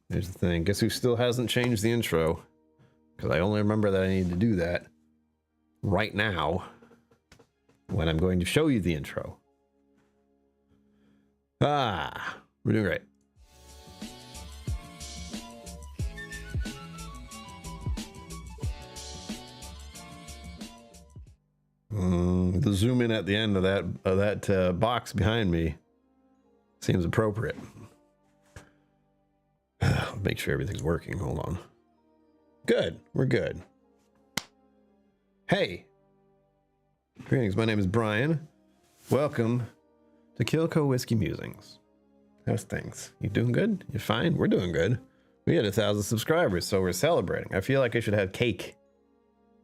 Here's the thing. Guess who still hasn't changed the intro? Because I only remember that I need to do that right now when I'm going to show you the intro. Ah, we're doing great. The zoom in at the end of that box behind me seems appropriate. Make sure everything's working. Hold on. Good. We're good. Hey. Greetings. My name is Brian. Welcome to KillCo Whiskey Musings. How's things? You doing good? You fine? We're doing good. We had 1,000 subscribers, so we're celebrating. I feel like I should have cake.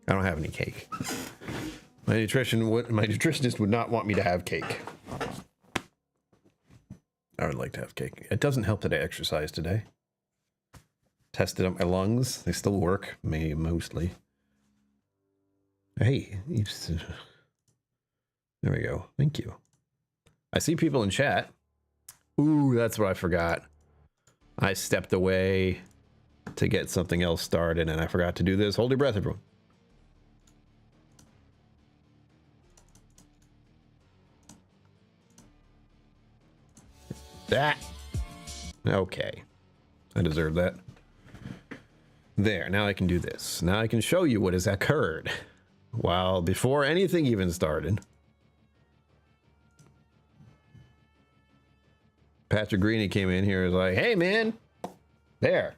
I don't have any cake. My nutritionist would not want me to have cake. I would like to have cake. It doesn't help that I exercised today. Tested out my lungs. They still work, mostly. Hey, there we go. Thank you. I see people in chat. Ooh, that's what I forgot. I stepped away to get something else started, and I forgot to do this. Hold your breath, everyone. That. Okay. I deserve that. There, now I can do this. Now I can show you what has occurred. While before anything even started. Patrick Greeny came in here and was like, hey man, there.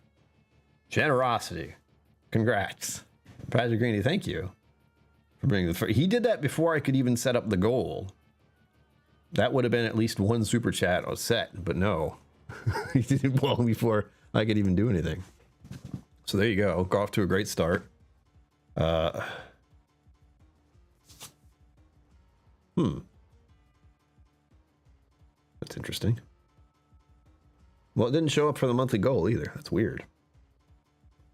Generosity. Congrats. Patrick Greeny, thank you for bringing the he did that before I could even set up the goal. That would have been at least one super chat or set, but no. He did it well before I could even do anything. So there you go. Go off to a great start. That's interesting. Well, it didn't show up for the monthly goal either. That's weird.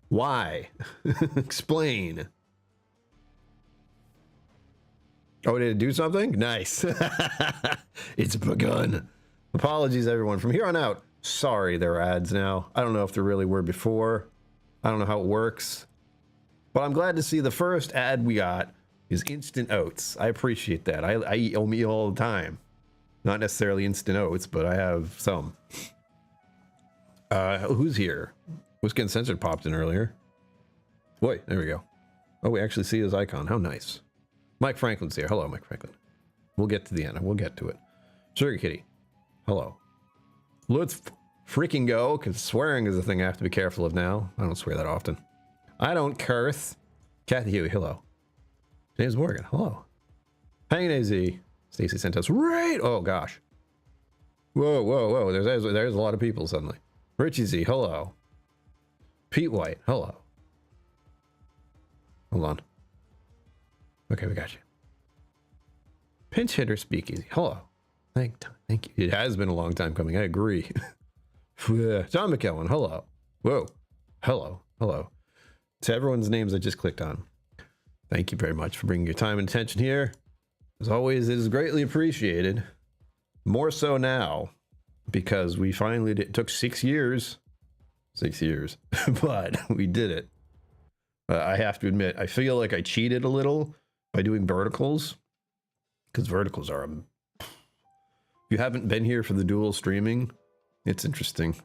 Why? Explain. Oh, did it do something? Nice. It's begun. Apologies, everyone. From here on out, sorry there are ads now. I don't know if there really were before. I don't know how it works. But I'm glad to see the first ad we got is instant oats. I appreciate that. I eat oatmeal all the time. Not necessarily instant oats, but I have some. Who's here? Whiskey Uncensored popped in earlier. Wait, there we go. Oh, we actually see his icon. How nice. Mike Franklin's here. Hello, Mike Franklin. We'll get to the end. We'll get to it. Sugar Kitty. Hello. Let's freaking go, because swearing is a thing I have to be careful of now. I don't swear that often. I don't curse. Kathy Huey. Hello. James Morgan. Hello. Hanging AZ. Stacy sent us right. Oh gosh. Whoa, whoa, whoa. There's a lot of people suddenly. Richie Z. Hello. Pete White. Hello. Hold on. Okay, we got you. Pinch Hitter Speakeasy. Hello. Thank you. It has been a long time coming. I agree. John McKellen. Hello. Whoa. Hello. Hello. To everyone's names I just clicked on. Thank you very much for bringing your time and attention here. As always, it is greatly appreciated. More so now, because we finally did. It took 6 years. 6 years. But we did it. I have to admit, I feel like I cheated a little by doing verticals. Because verticals are... if you haven't been here for the dual streaming, it's interesting.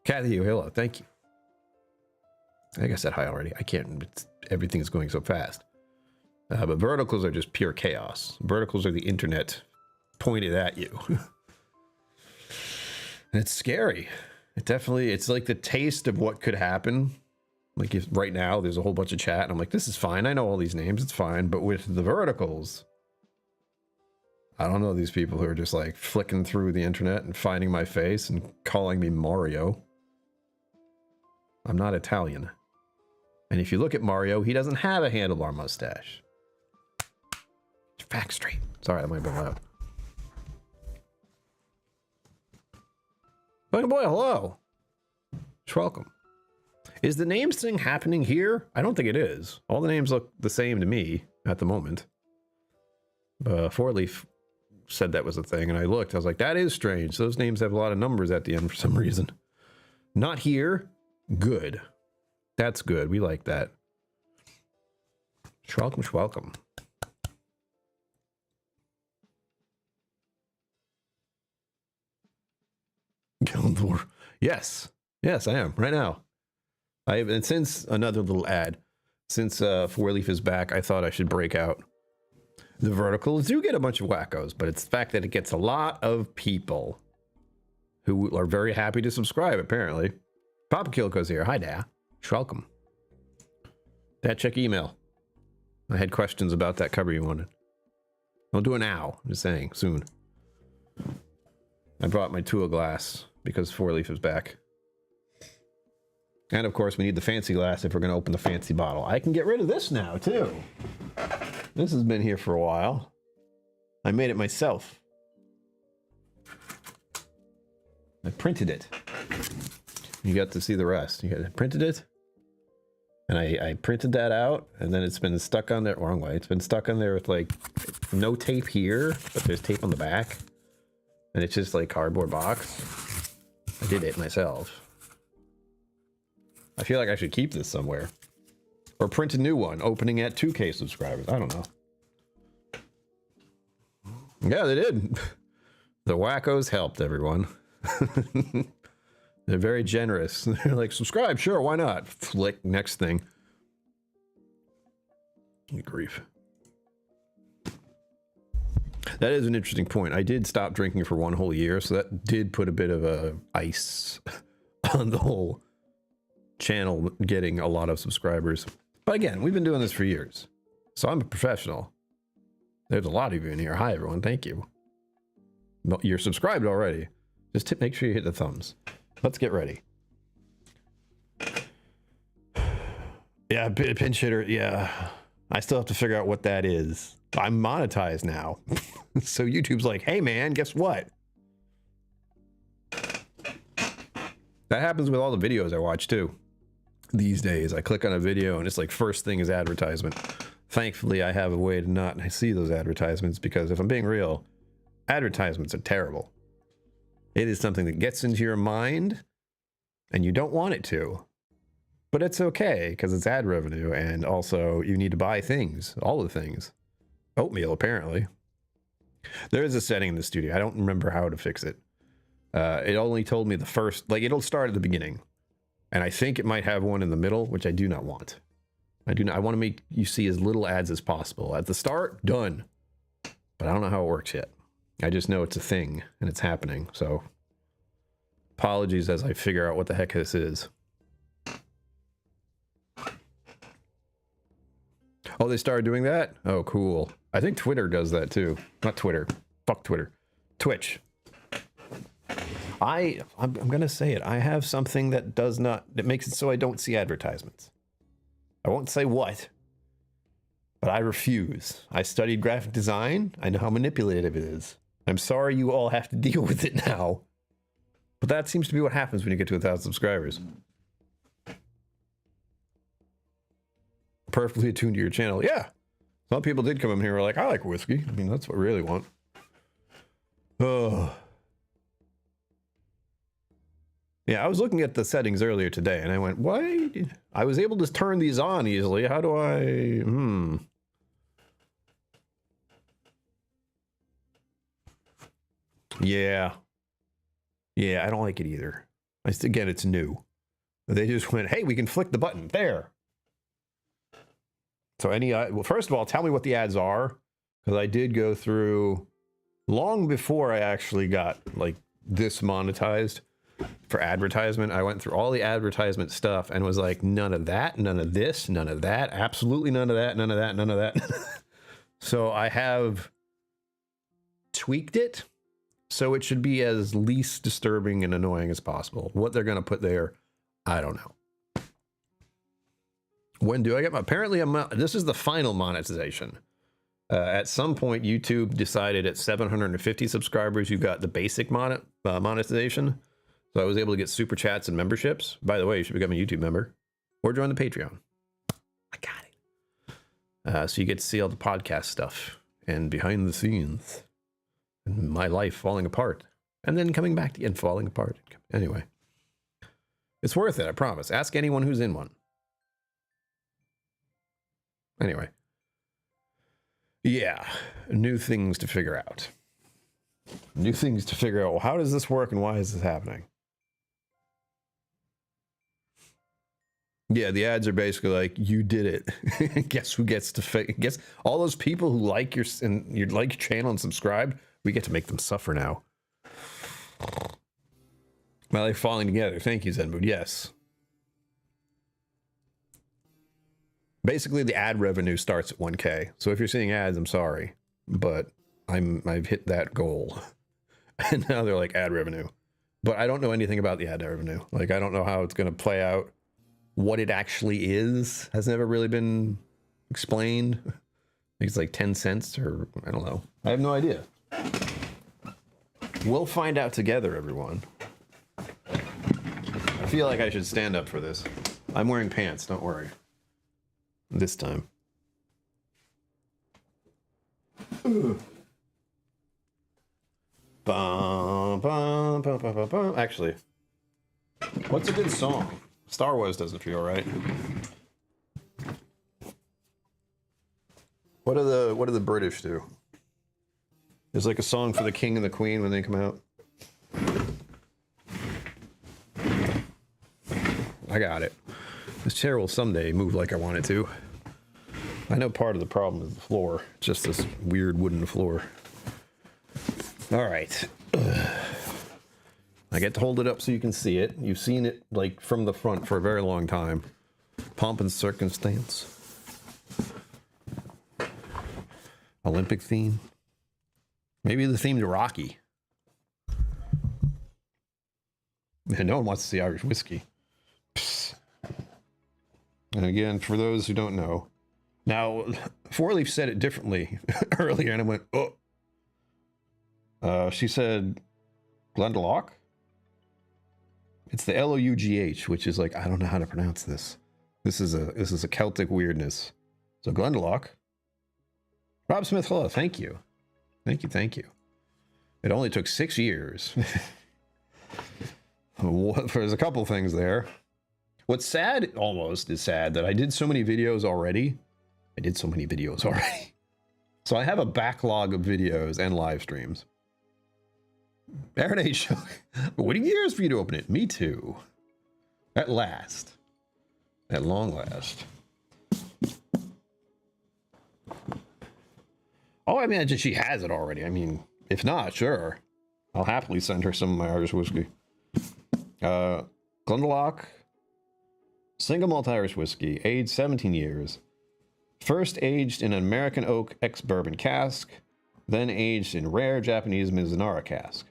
Kathy, hello. Thank you. I think I said hi already. I can't. Everything's going so fast. But verticals are just pure chaos. Verticals are the internet pointed at you. And it's scary. It's like the taste of what could happen. Like if right now there's a whole bunch of chat and I'm like, this is fine. I know all these names. It's fine. But with the verticals, I don't know these people who are just like flicking through the internet and finding my face and calling me Mario. I'm not Italian. And if you look at Mario, he doesn't have a handlebar mustache. Fact straight. Sorry, that might be loud. Boy, hello. Welcome. Is the names thing happening here? I don't think it is. All the names look the same to me at the moment. Four Leaf said that was a thing, and I looked. I was like, that is strange. Those names have a lot of numbers at the end for some reason. Not here. Good. That's good. We like that. Welcome, welcome. Yes. Yes, I am. Right now. And since another little ad, since Four Leaf is back, I thought I should break out. The verticals do get a bunch of wackos, but it's the fact that it gets a lot of people who are very happy to subscribe, apparently. Papa KillCo's here. Hi, Dad. Welcome. Dad, check email. I had questions about that cover you wanted. Don't do it now. I'm just saying, soon. I brought my Tua glass because Four Leaf is back. And of course, we need the fancy glass if we're going to open the fancy bottle. I can get rid of this now, too. This has been here for a while. I made it myself. I printed it. You got to see the rest. I printed it. And I printed that out. And then it's been stuck on there. Wrong way. It's been stuck on there with like no tape here. But there's tape on the back. And it's just like cardboard box. I did it myself. I feel like I should keep this somewhere. Or print a new one, opening at 2K subscribers. I don't know. Yeah, they did. The wackos helped everyone. They're very generous. They're like, subscribe, sure, why not? Flick, next thing. Grief. That is an interesting point. I did stop drinking for 1 whole year, so that did put a bit of a ice on the whole channel getting a lot of subscribers. But again, we've been doing this for years, so I'm a professional. There's a lot of you in here. Hi, everyone. Thank you. You're subscribed already. Just make sure you hit the thumbs. Let's get ready. Yeah, pinch hitter. Yeah, I still have to figure out what that is. I'm monetized now. So YouTube's like, hey, man, guess what? That happens with all the videos I watch, too. These days, I click on a video and it's like first thing is advertisement. Thankfully, I have a way to not see those advertisements because if I'm being real, advertisements are terrible. It is something that gets into your mind and you don't want it to. But it's okay because it's ad revenue and also you need to buy things, all the things. Oatmeal, apparently. There is a setting in the studio. I don't remember how to fix it. It only told me the first, like it'll start at the beginning. And I think it might have one in the middle, which I do not want. I want to make you see as little ads as possible. At the start, done. But I don't know how it works yet. I just know it's a thing and it's happening. So apologies as I figure out what the heck this is. Oh, they started doing that? Oh, cool. I think Twitter does that too. Not Twitter. Fuck Twitter. Twitch. I'm going to say it. I have something that that makes it so I don't see advertisements. I won't say what, but I refuse. I studied graphic design. I know how manipulative it is. I'm sorry you all have to deal with it now, but that seems to be what happens when you get to 1,000 subscribers. Perfectly attuned to your channel. Yeah. Some people did come in here and were like, I like whiskey. I mean, that's what I really want. Oh. Yeah, I was looking at the settings earlier today and I went, why? I was able to turn these on easily. How do I? Yeah. Yeah, I don't like it either. Again, it's new. They just went, hey, we can flick the button. There. So well, first of all, tell me what the ads are. Because I did go through long before I actually got like this monetized. For advertisement, I went through all the advertisement stuff and was like, none of that, none of this, none of that, absolutely none of that, none of that, none of that. So I have tweaked it so it should be as least disturbing and annoying as possible. What they're going to put there, I don't know. When do I get my, apparently this is the final monetization. At some point, YouTube decided at 750 subscribers, you got the basic monetization. So I was able to get super chats and memberships. By the way, you should become a YouTube member or join the Patreon. I got it. So you get to see all the podcast stuff and behind the scenes and my life falling apart and then coming back and falling apart. Anyway, It's worth it, I promise. Ask anyone who's in one. Anyway. Yeah, new things to figure out. New things to figure out. Well, how does this work and why is this happening? Yeah, the ads are basically like, you did it. Guess who gets to guess all those people who like your channel and subscribe, we get to make them suffer now. Well, they're falling together. Thank you, Zenmood. Yes. Basically, the ad revenue starts at 1K. So if you're seeing ads, I'm sorry, but I've hit that goal. And now they're like ad revenue. But I don't know anything about the ad revenue. Like, I don't know how it's going to play out. What it actually is has never really been explained. I think it's like 10 cents or I don't know. I have no idea. We'll find out together, everyone. I feel like I should stand up for this. I'm wearing pants, don't worry. This time. Bum, bum, bum, bum, bum, bum. Actually, what's a good song? Star Wars doesn't feel right. What do the British do? There's like a song for the king and the queen when they come out. I got it. This chair will someday move like I want it to. I know part of the problem is the floor. Just this weird wooden floor. All right. I get to hold it up so you can see it. You've seen it like from the front for a very long time. Pomp and circumstance. Olympic theme. Maybe the theme to Rocky. And no one wants to see Irish whiskey. Psst. And again, for those who don't know, now Four Leaf said it differently earlier, and I went, oh. She said Glendalough. It's the Lough, which is like, I don't know how to pronounce this. This is a Celtic weirdness. So Glendalough. Rob Smith, hello. Thank you. Thank you. It only took 6 years. There's a couple things there. What's sad, almost, is sad that I did so many videos already. So I have a backlog of videos and live streams. Aaron H. Waiting years for you to open it. Me too. At last. At long last. Oh, I imagine she has it already. I mean, if not, sure. I'll happily send her some of my Irish whiskey. Glendalough. Single malt Irish whiskey. Aged 17 years. First aged in an American oak ex-bourbon cask. Then aged in rare Japanese Mizunara cask.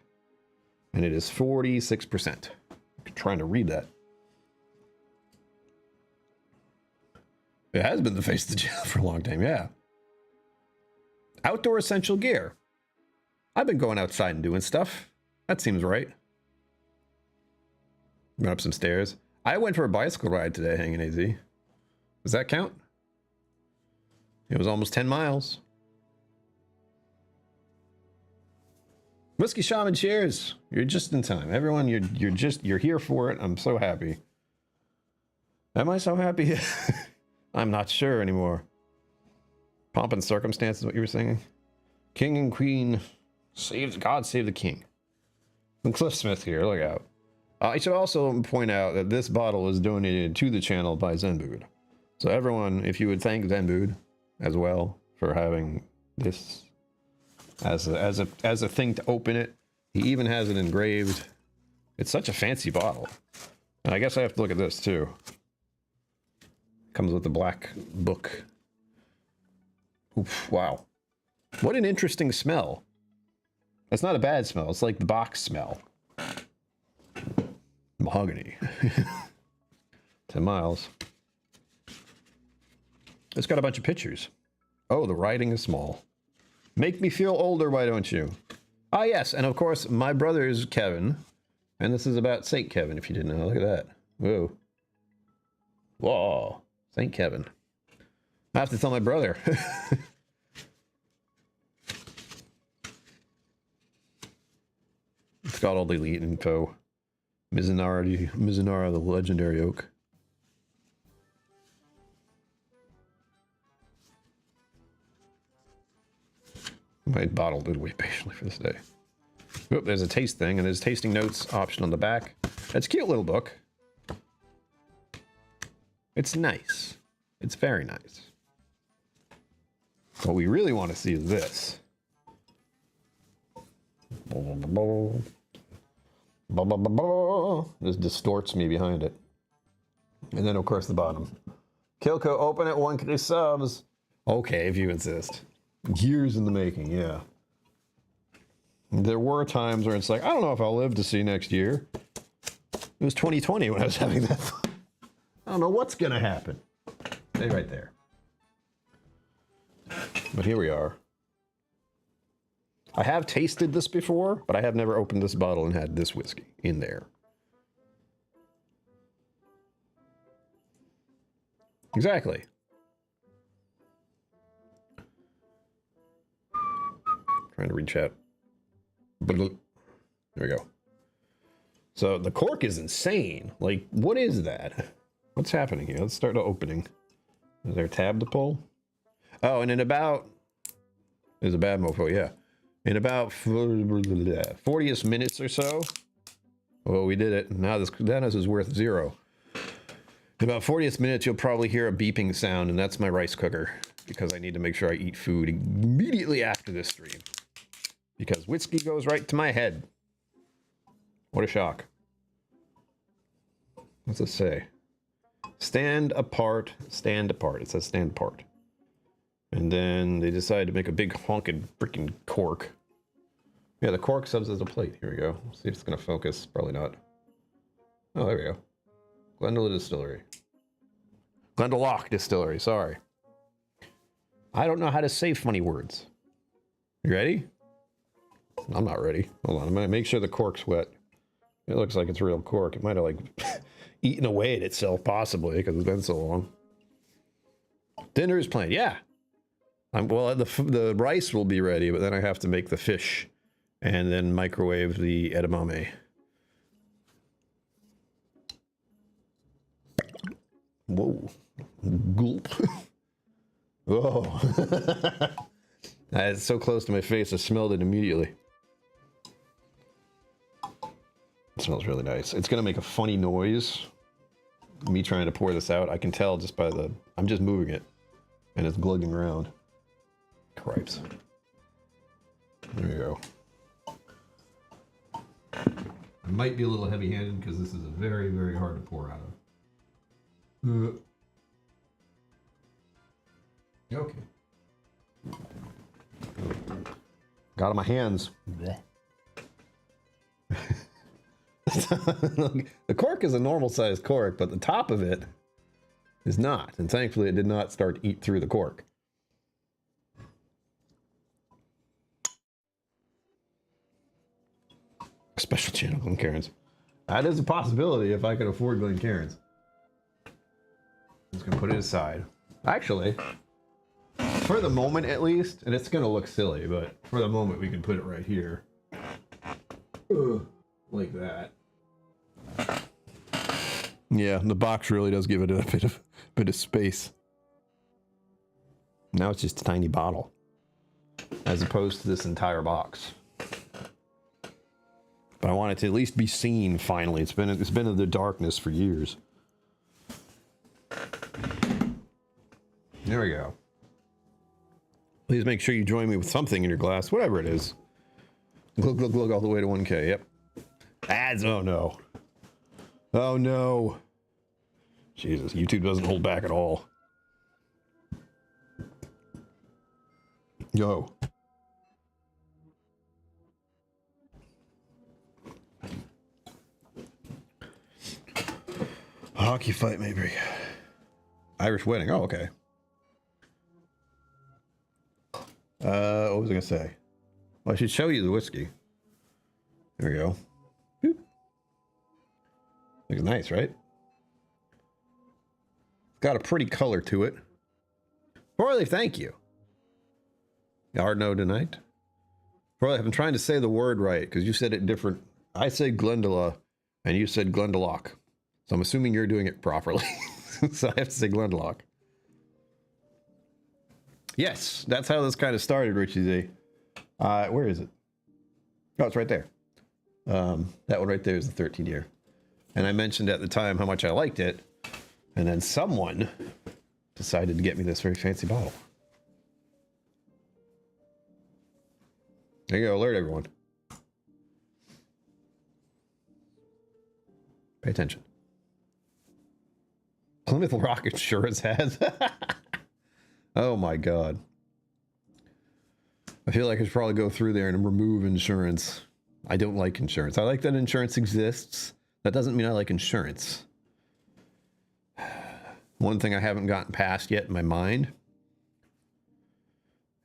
And it is 46%. I'm trying to read that. It has been the face of the channel for a long time, yeah. Outdoor essential gear. I've been going outside and doing stuff. That seems right. Went up some stairs. I went for a bicycle ride today, hanging AZ. Does that count? It was almost 10 miles. Whiskey Shaman, cheers. You're just in time. Everyone, you're here for it. I'm so happy. Am I so happy? I'm not sure anymore. Pomp and circumstance is what you were singing. King and Queen, God save the king. And Cliff Smith here, look out. I should also point out that this bottle is donated to the channel by Zenbood. So everyone, if you would thank Zenbood as well for having this as a thing to open it. He even has it engraved. It's such a fancy bottle. And I guess I have to look at this too. Comes with the black book. Oof, wow. What an interesting smell. That's not a bad smell. It's like the box smell. Mahogany. 10 miles. It's got a bunch of pictures. Oh, the writing is small. Make me feel older, why don't you? Ah, yes, and of course, my brother is Kevin. And this is about St. Kevin, if you didn't know. Look at that. Whoa. Whoa. St. Kevin. I have to tell my brother. It's got all the elite info. Mizunara, the legendary oak. My bottle did wait patiently for this day. Oh, there's a taste thing, and there's tasting notes option on the back. It's a cute little book. It's nice. It's very nice. What we really want to see is this. This distorts me behind it. And then, of course, the bottom. KillCo, open at 1K subs. Okay, if you insist. Years in the making, yeah. There were times where it's like, I don't know if I'll live to see next year. It was 2020 when I was having that thought. I don't know what's going to happen. Stay right there. But here we are. I have tasted this before, but I have never opened this bottle and had this whiskey in there. Exactly. Trying to reach out. There we go. So the cork is insane. Like, what is that? What's happening here? Let's start the opening. Is there a tab to pull? Oh, and in about... There's a bad mofo, yeah. In about 40 minutes or so. Well, we did it. Now this is worth 0. In about 40 minutes, you'll probably hear a beeping sound, and that's my rice cooker. Because I need to make sure I eat food immediately after this stream. Because whiskey goes right to my head. What a shock. What's it say? Stand apart, stand apart. It says stand apart. And then they decided to make a big honking freaking cork. Yeah, the cork subs as a plate. Here we go. Let's see if it's going to focus. Probably not. Oh, there we go. Glendalough Distillery. Glendalough Distillery, sorry. I don't know how to say funny words. You ready? I'm not ready. Hold on, I'm gonna make sure the cork's wet. It looks like it's real cork. It might have like eaten away at itself, possibly, because it's been so long. Dinner is planned. Yeah. Well, the rice will be ready, but then I have to make the fish and then microwave the edamame. Whoa. Gulp. Oh. It's so close to my face, I smelled it immediately. It smells really nice. It's gonna make a funny noise. Me trying to pour this out, I can tell just by the... I'm just moving it. And it's glugging around. Cripes. There you go. I might be a little heavy-handed because this is very, very hard to pour out of. Okay. Got on my hands. The cork is a normal sized cork, but the top of it is not. And thankfully it did not start to eat through the cork. Special channel Glencairns. That is a possibility if I could afford Glencairns. I'm just gonna put it aside. Actually, for the moment at least, and it's gonna look silly, but for the moment we can put it right here. Like that. Yeah, the box really does give it a bit of space. Now it's just a tiny bottle, as opposed to this entire box. But I want it to at least be seen finally. It's been in the darkness for years. There we go. Please make sure you join me with something in your glass, whatever it is. Glug, glug, glug, all the way to 1K. Yep. Ads. Oh no. Oh no. Jesus, YouTube doesn't hold back at all. Yo. Hockey fight, maybe. Irish wedding. Oh, okay. What was I gonna say? Well, I should show you the whiskey. There we go. Boop. Looks nice, right? It's got a pretty color to it. Forley, thank you. Arno tonight. Forley, I've been trying to say the word right because you said it different. I say Glendalough, And you said Glendalough. So I'm assuming you're doing it properly. So I have to say Glendalough. Yes, that's how this kind of started, Richie Z. Where is it? Oh, it's right there. That one right there is the 13 year. And I mentioned at the time how much I liked it. And then someone decided to get me this very fancy bottle. There you go, alert everyone. Pay attention. Plymouth Rock Insurance has. Oh my God. I feel like I should probably go through there and remove insurance. I don't like insurance. I like that insurance exists. That doesn't mean I like insurance. One thing I haven't gotten past yet in my mind,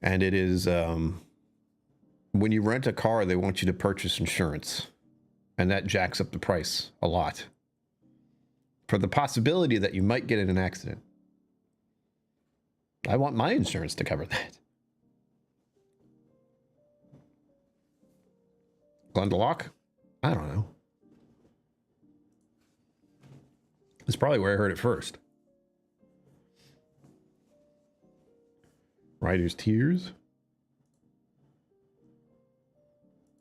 and it is when you rent a car, they want you to purchase insurance, and that jacks up the price a lot for the possibility that you might get in an accident. I want my insurance to cover that. Glendalough? I don't know. It's probably where I heard it first. Writer's Tears?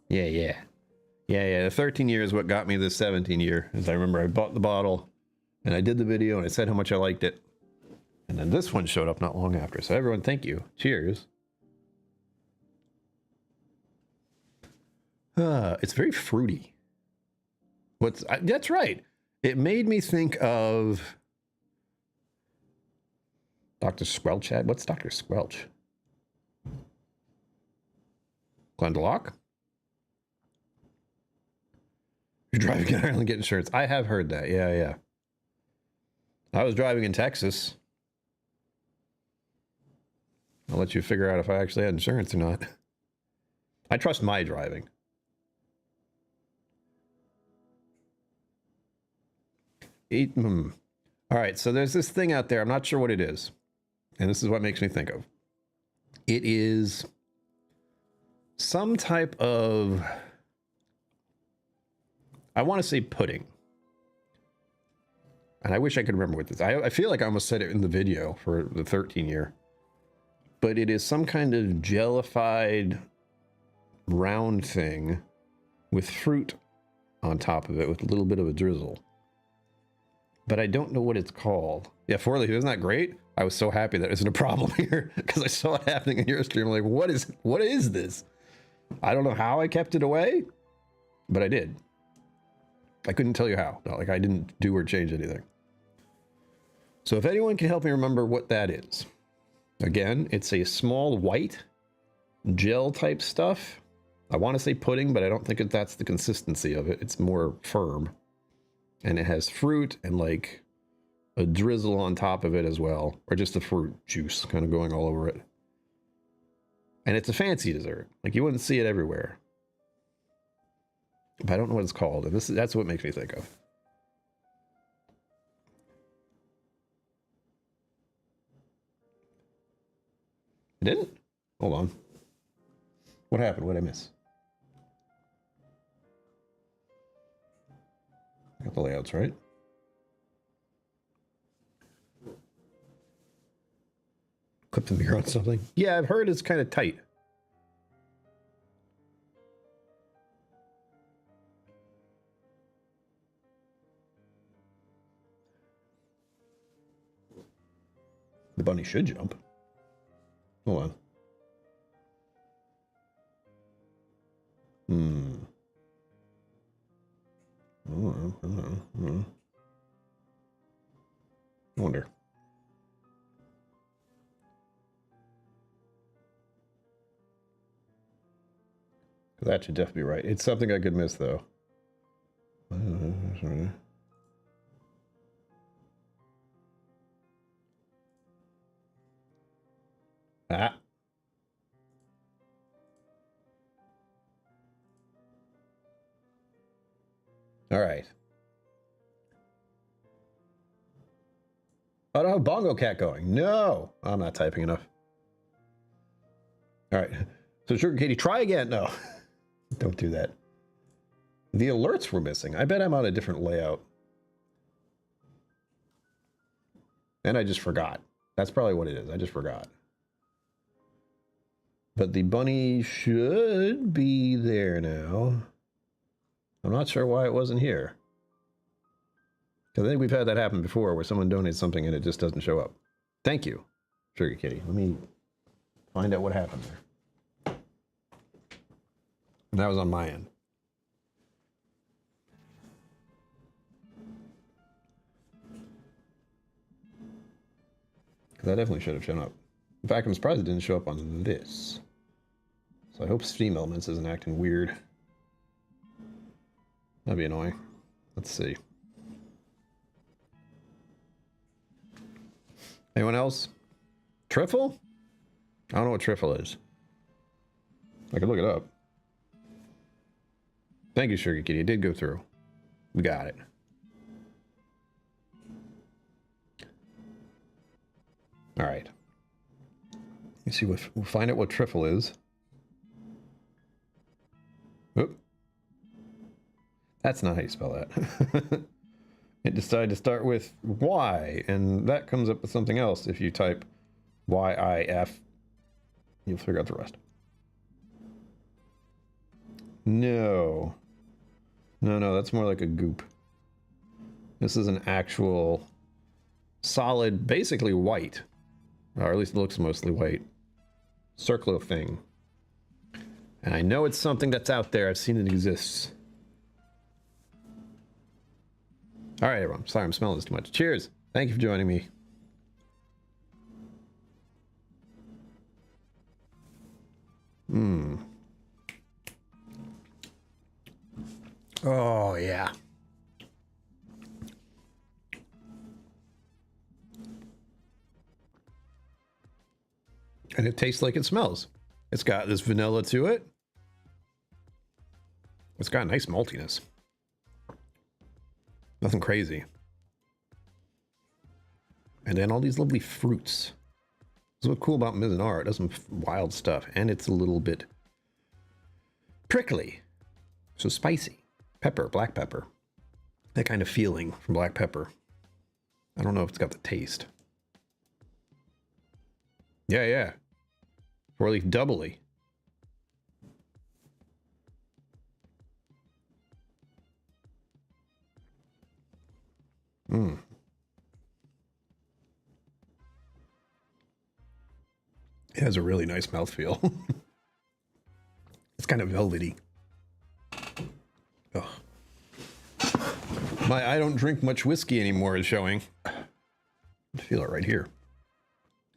Yeah. The 13 year is what got me this 17 year. As I remember, I bought the bottle and I did the video and I said how much I liked it. And then this one showed up not long after. So everyone, thank you. Cheers. It's very fruity. That's right. It made me think of Dr. Squelch. What's Dr. Squelch? Glendalough? You're driving in Ireland, get insurance. I have heard that. Yeah. I was driving in Texas. I'll let you figure out if I actually had insurance or not. I trust my driving. All right, so there's this thing out there. I'm not sure what it is. And this is what makes me think of. It is some type of, I want to say pudding. And I wish I could remember what this is. I feel like I almost said it in the video for the 13 year. But it is some kind of jellified round thing with fruit on top of it with a little bit of a drizzle. But I don't know what it's called. Yeah, 4 leaf, isn't that great? I was so happy that isn't a problem here because I saw it happening in your stream. I'm like, what is this? I don't know how I kept it away, but I did. I couldn't tell you how. No, like I didn't do or change anything. So if anyone can help me remember what that is. Again, it's a small white gel type stuff. I want to say pudding, but I don't think that's the consistency of it. It's more firm. And it has fruit and like a drizzle on top of it as well. Or just the fruit juice kind of going all over it. And it's a fancy dessert. Like you wouldn't see it everywhere. But I don't know what it's called. And that's what makes me think of. It didn't? Hold on. What happened? What did I miss? Got the layouts right. Clip the mirror on something. Yeah, I've heard it's kind of tight. The bunny should jump. Hold on. I wonder. That should definitely be right. It's something I could miss, though. Ah. All right. I don't have Bongo Cat going. No, I'm not typing enough. All right. So Sugar Katie, try again. No, don't do that. The alerts were missing. I bet I'm on a different layout. And I just forgot. That's probably what it is. I just forgot. But the bunny should be there now. I'm not sure why it wasn't here. Because I think we've had that happen before where someone donates something and it just doesn't show up. Thank you, Sugar Kitty. Let me find out what happened there. And that was on my end. That definitely should have shown up. In fact, I'm surprised it didn't show up on this. So I hope Steam Elements isn't acting weird. That'd be annoying. Let's see. Anyone else? Trifle? I don't know what trifle is. I can look it up. Thank you, Sugar Kitty. It did go through. We got it. All right. Let's see what we'll find out what trifle is. Oop. That's not how you spell that. It decided to start with Y, and that comes up with something else. If you type Y-I-F, you'll figure out the rest. No. No, that's more like a goop. This is an actual solid, basically white. Or at least it looks mostly white. Circular thing. And I know it's something that's out there. I've seen it exists. All right, everyone. Sorry, I'm smelling this too much. Cheers. Thank you for joining me. Oh, yeah. And it tastes like it smells. It's got this vanilla to it. It's got a nice maltiness. Nothing crazy. And then all these lovely fruits. That's what's cool about Mizunara. It does some wild stuff. And it's a little bit prickly. So spicy. Pepper, black pepper. That kind of feeling from black pepper. I don't know if it's got the taste. Yeah. Or at least doubly. It has a really nice mouthfeel. It's kind of velvety. Ugh. My I don't drink much whiskey anymore is showing. I feel it right here.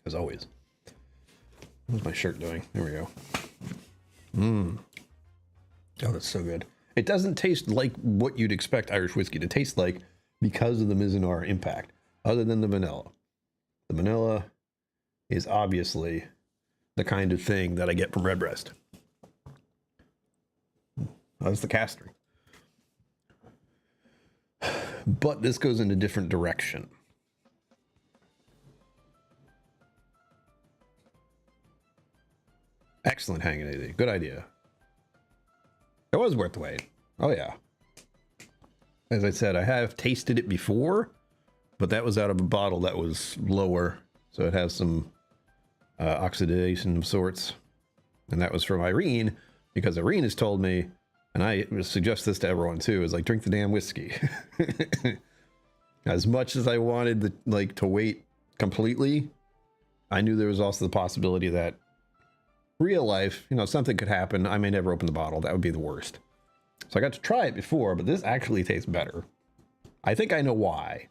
As always. What's my shirt doing? There we go. Oh, that's so good. It doesn't taste like what you'd expect Irish whiskey to taste like because of the Mizunara impact, other than the vanilla. The vanilla is obviously the kind of thing that I get from Redbreast. That's the castor. But this goes in a different direction. Excellent hanging AD. Good idea. It was worth the wait. Oh, yeah. As I said, I have tasted it before, but that was out of a bottle that was lower. So it has some oxidation of sorts. And that was from Irene, because Irene has told me, and I suggest this to everyone too, is like, drink the damn whiskey. As much as I wanted to wait completely, I knew there was also the possibility that real life, something could happen. I may never open the bottle. That would be the worst. So I got to try it before, but this actually tastes better. I think I know why.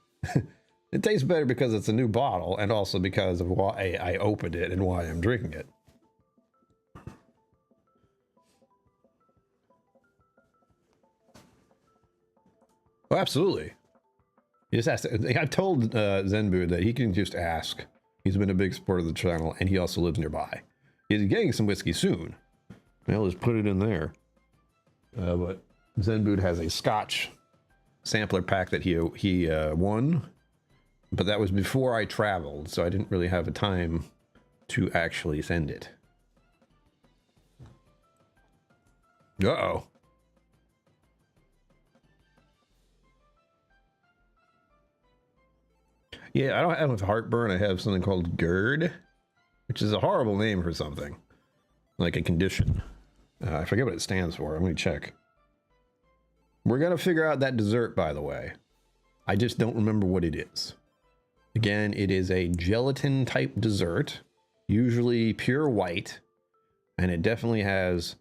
It tastes better because it's a new bottle, and also because of why I opened it and why I'm drinking it. Oh, absolutely. You just ask. I told Zenbu that he can just ask. He's been a big supporter of the channel, and he also lives nearby. He's getting some whiskey soon. I'll just put it in there. But Zenbood has a Scotch sampler pack that he won, but that was before I traveled, so I didn't really have a time to actually send it. Uh-oh. Yeah, I don't have heartburn. I have something called GERD, which is a horrible name for something, like a condition. I forget what it stands for. I'm going to check. We're going to figure out that dessert, by the way. I just don't remember what it is. Again, it is a gelatin type dessert, usually pure white, and it definitely has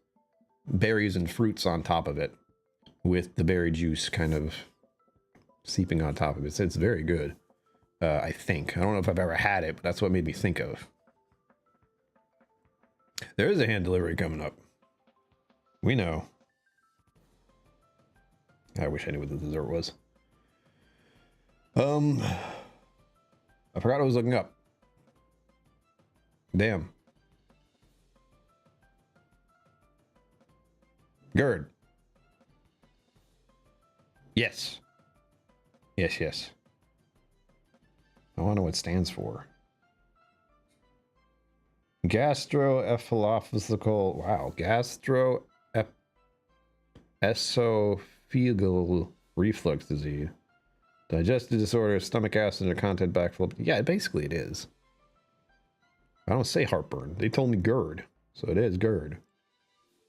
berries and fruits on top of it, with the berry juice kind of seeping on top of it. So it's very good, I think. I don't know if I've ever had it, but that's what made me think of. There is a hand delivery coming up. We know. I wish I knew what the dessert was. I forgot I was looking up. Damn. GERD. Yes. Yes, yes. I want to know what it stands for. Gastroesophageal. Wow. Gastroesophageal reflux disease. Digestive disorder, stomach acid or content backflow. Yeah, basically it is. I don't say heartburn. They told me GERD. So it is GERD.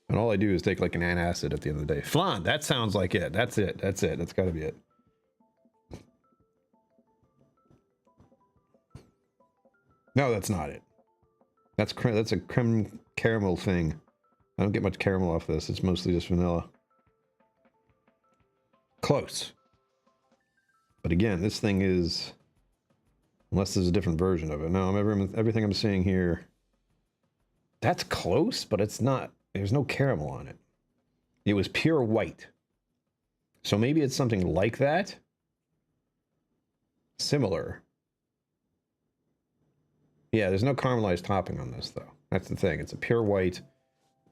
And all I do is take like an antacid at the end of the day. Flan, that sounds like it. That's it. That's it. That's got to be it. No, that's not it. That's a creme caramel thing. I don't get much caramel off this. It's mostly just vanilla. Close. But again, this thing is, unless there's a different version of it. No, everything I'm seeing here, that's close, but it's not. There's no caramel on it. It was pure white. So maybe it's something like that. Similar. Yeah, there's no caramelized topping on this, though. That's the thing. It's a pure white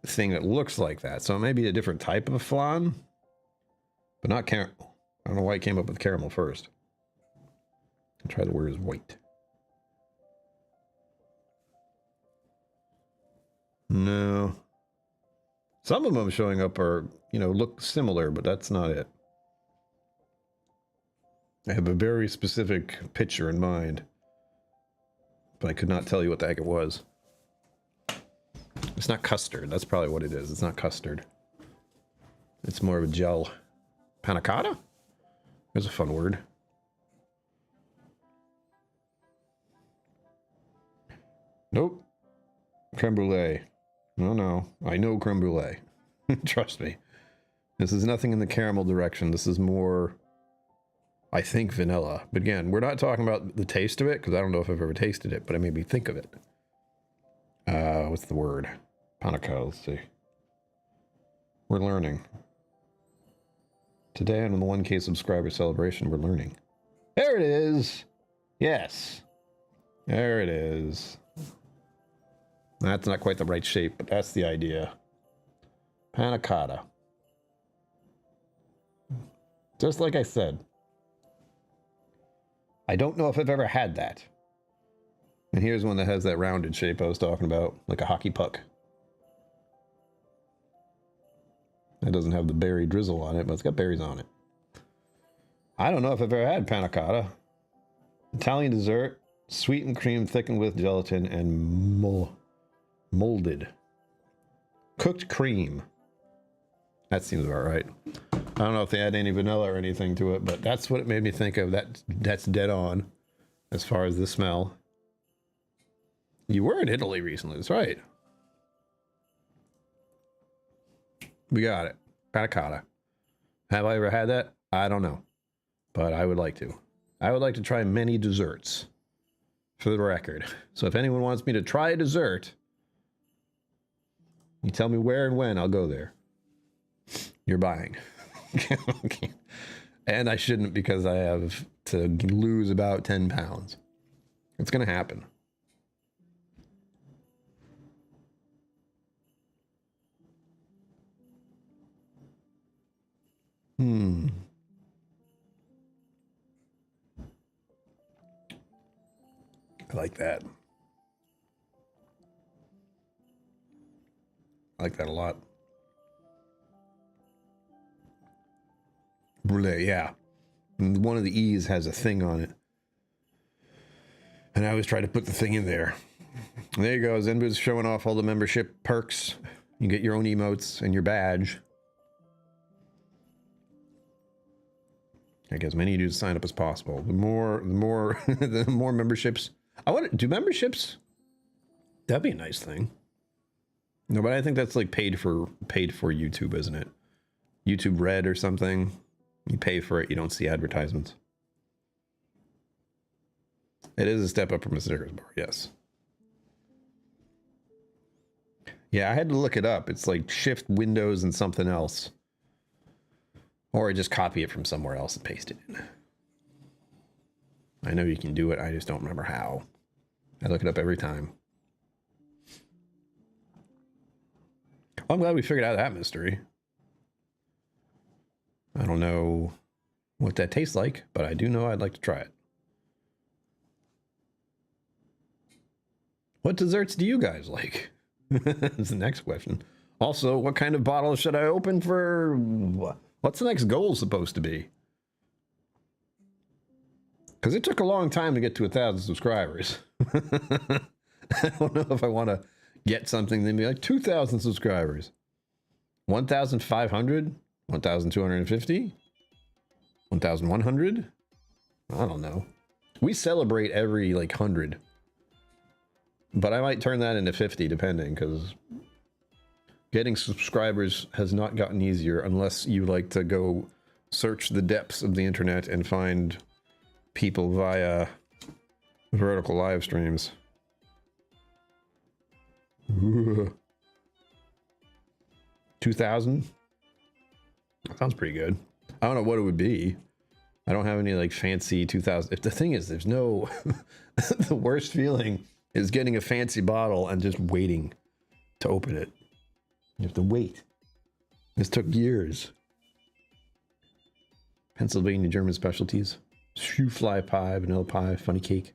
thing that looks like that. So it may be a different type of flan, but not caramel. I don't know why it came up with caramel first. I'll try the word is white. No. Some of them showing up are, you know, look similar, but that's not it. I have a very specific picture in mind, but I could not tell you what the heck it was. It's not custard. That's probably what it is. It's not custard. It's more of a gel. Panna cotta? There's a fun word. Nope. Creme brulee. No. I know creme brulee. Trust me. This is nothing in the caramel direction. This is more, I think, vanilla. But again, we're not talking about the taste of it, because I don't know if I've ever tasted it, but it made me think of it. What's the word? Panna cotta, let's see. We're learning. Today on the 1K subscriber celebration, we're learning. There it is! Yes. There it is. That's not quite the right shape, but that's the idea. Panna cotta. Just like I said. I don't know if I've ever had that. And here's one that has that rounded shape I was talking about, like a hockey puck. That doesn't have the berry drizzle on it, but it's got berries on it. I don't know if I've ever had panna cotta. Italian dessert, sweetened cream thickened with gelatin and molded. Cooked cream. That seems about right. I don't know if they add any vanilla or anything to it, but that's what it made me think of. That's dead on as far as the smell. You were in Italy recently, that's right. We got it. Panna cotta. Have I ever had that? I don't know. But I would like to. I would like to try many desserts. For the record. So if anyone wants me to try a dessert, you tell me where and when, I'll go there. You're buying. Okay. And I shouldn't, because I have to lose about 10 pounds. It's going to happen. I like that. I like that a lot. Brulee, yeah. And one of the E's has a thing on it. And I always try to put the thing in there. There you go. Zenbu's showing off all the membership perks. You get your own emotes and your badge. I guess many of you to sign up as possible. The more memberships. I want to do memberships. That'd be a nice thing. No, but I think that's like paid for YouTube, isn't it? YouTube Red or something. You pay for it, you don't see advertisements. It is a step up from a Snickers bar, yes. Yeah, I had to look it up. It's like shift Windows and something else. Or I just copy it from somewhere else and paste it in. I know you can do it, I just don't remember how. I look it up every time. I'm glad we figured out that mystery. I don't know what that tastes like, but I do know I'd like to try it. What desserts do you guys like? That's the next question. Also, what kind of bottle should I open for? What's the next goal supposed to be? Because it took a long time to get to 1,000 subscribers. I don't know if I want to get something that be like 2,000 subscribers. 1,500? 1,250? 1,100? I don't know. We celebrate every like 100. But I might turn that into 50 depending, because getting subscribers has not gotten easier unless you like to go search the depths of the internet and find people via vertical live streams. 2,000? That sounds pretty good. I don't know what it would be. I don't have any like fancy 2,000. If the thing is, there's no... The worst feeling is getting a fancy bottle and just waiting to open it. You have to wait. This took years. Pennsylvania German specialties. Shoe fly pie, vanilla pie, funny cake.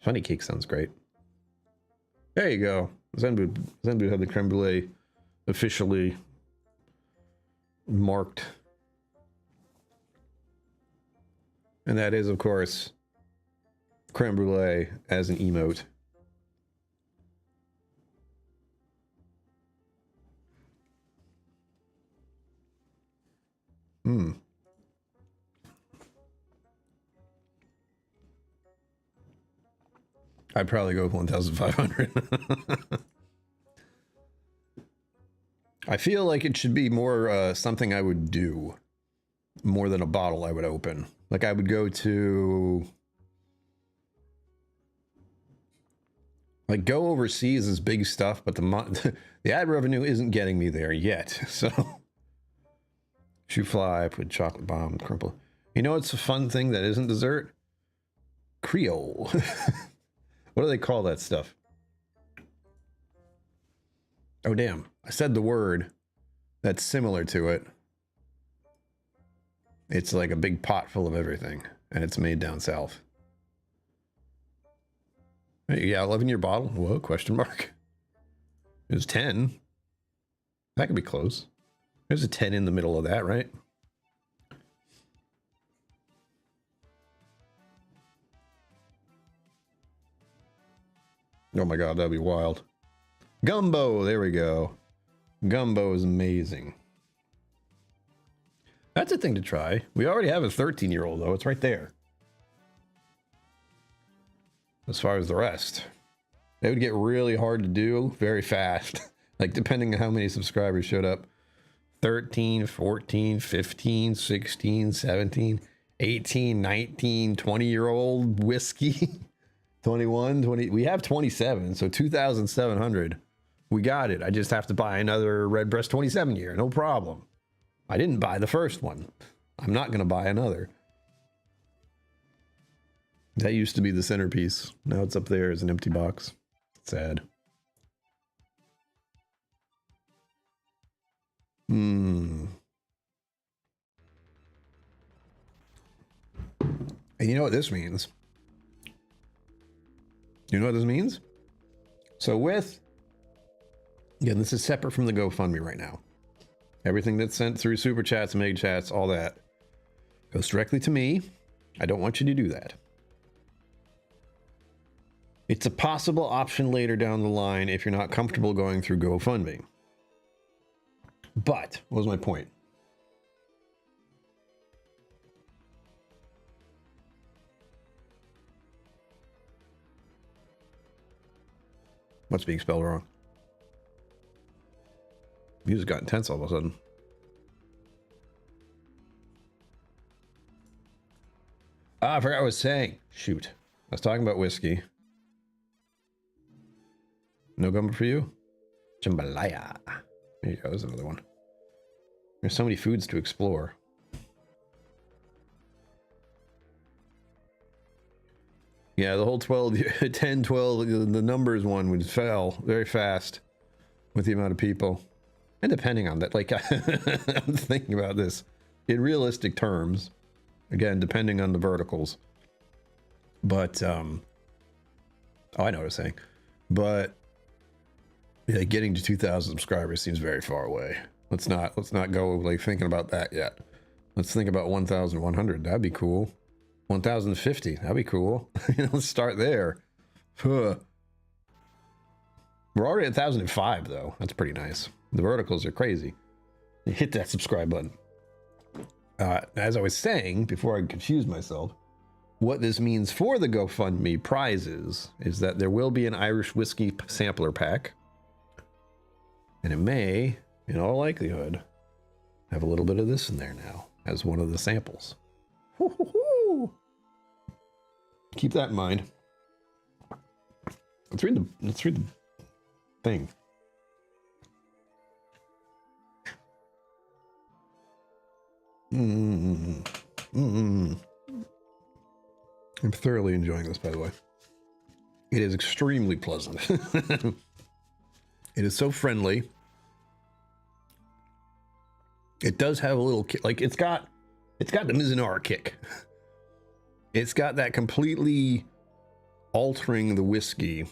Funny cake sounds great. There you go. Zenbu had the creme brulee officially marked. And that is, of course, creme brulee as an emote. I'd probably go with 1,500. I feel like it should be more something I would do more than a bottle I would open. Like I would go to... Like go overseas is big stuff, but the ad revenue isn't getting me there yet. So... Shoe fly, put chocolate bomb, crumple. You know what's a fun thing that isn't dessert? Creole. What do they call that stuff? Oh, damn. I said the word that's similar to it. It's like a big pot full of everything, and it's made down south. Hey, yeah, 11-year bottle? Whoa, question mark. It was 10. That could be close. There's a 10 in the middle of that, right? Oh my god, that'd be wild. Gumbo, there we go. Gumbo is amazing. That's a thing to try. We already have a 13-year-old, though. It's right there. As far as the rest. They would get really hard to do very fast. Like, depending on how many subscribers showed up. 13, 14, 15, 16, 17, 18, 19, 20-year-old whiskey. 21, 20. We have 27, so 2,700. We got it. I just have to buy another Redbreast 27 year. No problem. I didn't buy the first one. I'm not going to buy another. That used to be the centerpiece. Now it's up there as an empty box. Sad. And you know what this means? You know what this means? So with, again, this is separate from the GoFundMe right now. Everything that's sent through Super Chats, Meg Chats, all that goes directly to me. I don't want you to do that. It's a possible option later down the line if you're not comfortable going through GoFundMe. But, what was my point? What's being spelled wrong? Music got intense all of a sudden. Ah, I forgot what I was saying. Shoot. I was talking about whiskey. No gumbo for you? Jambalaya. There you go, there's another one. There's so many foods to explore. Yeah, the whole 12, 10, 12, the numbers one would fell very fast with the amount of people. And depending on that, like, I'm thinking about this in realistic terms. Again, depending on the verticals. But, oh, I know what I was saying. But, yeah, getting to 2,000 subscribers seems very far away. Let's not go, like, thinking about that yet. Let's think about 1,100. That'd be cool. 1,050. That'd be cool. Let's start there. Huh. We're already at 1,005, though. That's pretty nice. The verticals are crazy. Hit that subscribe button. As I was saying, before I confused myself, what this means for the GoFundMe prizes is that there will be an Irish whiskey sampler pack. And it may, in all likelihood, have a little bit of this in there now as one of the samples. Keep that in mind. Let's read the thing. I'm thoroughly enjoying this, by the way. It is extremely pleasant. It is so friendly. It does have a little kick, like it's got the Mizunara kick. It's got that completely altering the whiskey,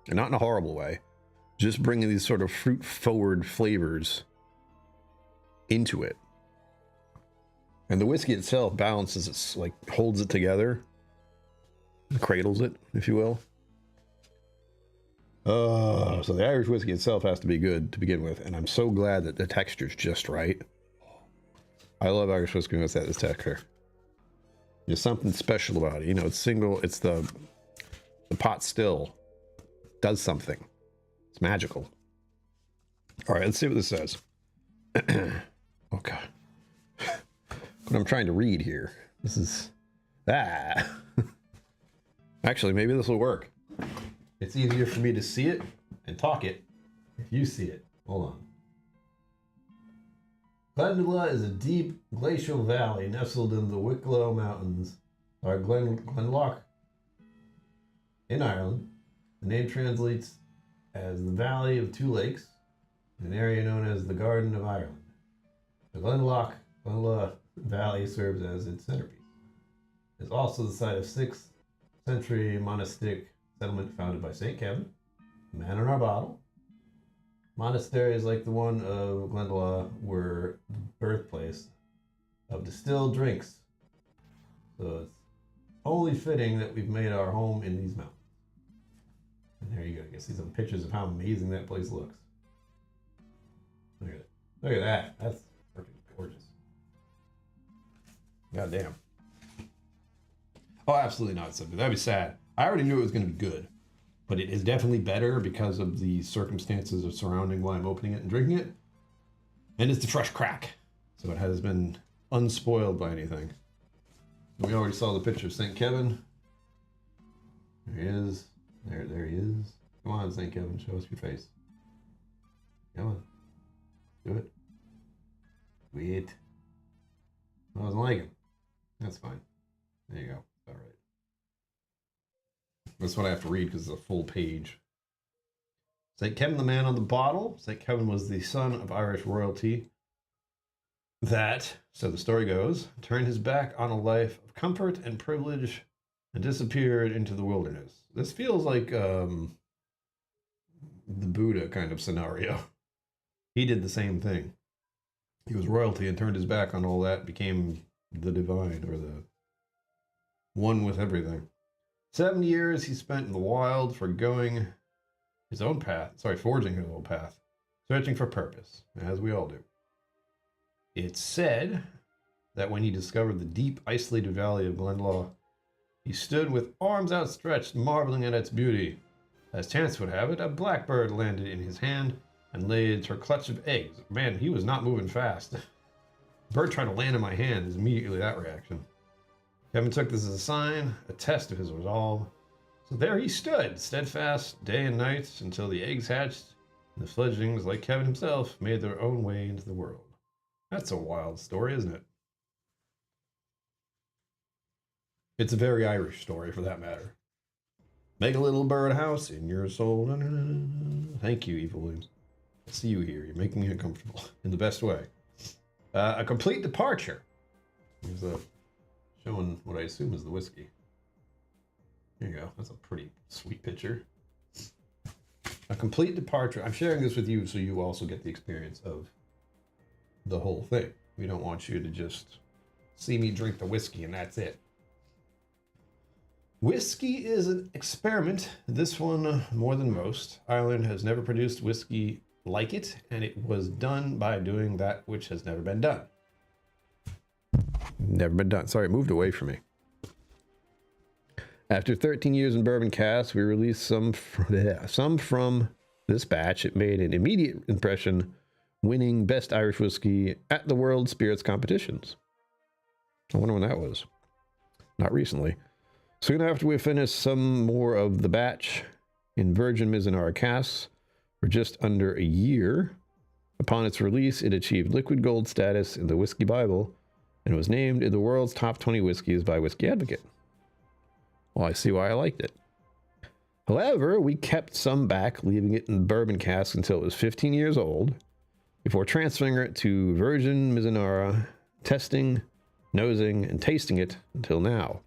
and not in a horrible way, just bringing these sort of fruit-forward flavors into it. And the whiskey itself balances it, like holds it together, cradles it, if you will. So the Irish whiskey itself has to be good to begin with, and I'm so glad that the texture's just right. I love Irish whiskey when it's at this texture. There's something special about it. You know, it's single, it's the pot still does something. It's magical. All right, let's see what this says. Oh, God. What I'm trying to read here. This is... Actually, maybe this will work. It's easier for me to see it and talk it if you see it. Hold on. Glendalough is a deep glacial valley nestled in the Wicklow Mountains, or Glenloch, in Ireland. The name translates as the Valley of Two Lakes, an area known as the Garden of Ireland. The Glenloch Valley serves as its centerpiece. It is also the site of 6th century monastic settlement founded by St. Kevin, the man in our bottle. Monasteries like the one of Glendalough were the birthplace of distilled drinks. So it's only fitting that we've made our home in these mountains. And there you go. You can see some pictures of how amazing that place looks. Look at it. Look at that. That's freaking gorgeous. God damn. Oh, absolutely not. That'd be sad. I already knew it was going to be good. But it is definitely better because of the circumstances of surrounding why I'm opening it and drinking it. And it's the fresh crack. So it has been unspoiled by anything. We already saw the picture of St. Kevin. There he is. There he is. Come on, St. Kevin, show us your face. Come on. Do it. Wait. I wasn't like him. That's fine. There you go. All right. That's what I have to read because it's a full page. St. Kevin, the man on the bottle. St. Kevin was the son of Irish royalty that, so the story goes, turned his back on a life of comfort and privilege and disappeared into the wilderness. This feels like the Buddha kind of scenario. He did the same thing. He was royalty and turned his back on all that, became the divine or the one with everything. 7 years he spent in the wild forging his own path, forging his own path, searching for purpose, as we all do. It's said that when he discovered the deep, isolated valley of Glenlaw, he stood with arms outstretched, marveling at its beauty. As chance would have it, a blackbird landed in his hand and laid her clutch of eggs. Man, he was not moving fast. Bird trying to land in my hand is immediately that reaction. Kevin took this as a sign, a test of his resolve. So there he stood, steadfast, day and night, until the eggs hatched, and the fledglings, like Kevin himself, made their own way into the world. That's a wild story, isn't it? It's a very Irish story, for that matter. Make a little birdhouse in your soul. Na, na, na, na. Thank you, Evil Williams. I see you here. You're making me uncomfortable in the best way. A complete departure. Here's showing what I assume is the whiskey. There you go. That's a pretty sweet picture. A complete departure. I'm sharing this with you so you also get the experience of the whole thing. We don't want you to just see me drink the whiskey and that's it. Whiskey is an experiment. This one more than most. Ireland has never produced whiskey like it, and it was done by doing that which has never been done. Never been done. Sorry, it moved away from me. After 13 years in bourbon casks, we released some from this batch. It made an immediate impression, winning Best Irish Whiskey at the World Spirits Competitions. I wonder when that was. Not recently. Soon after we finished some more of the batch in virgin Mizunara casks for just under a year. Upon its release, it achieved liquid gold status in the Whiskey Bible and was named in the world's top 20 whiskeys by Whiskey Advocate. Well, I see why I liked it. However, we kept some back, leaving it in bourbon casks until it was 15 years old, before transferring it to virgin Mizunara, testing, nosing, and tasting it until now.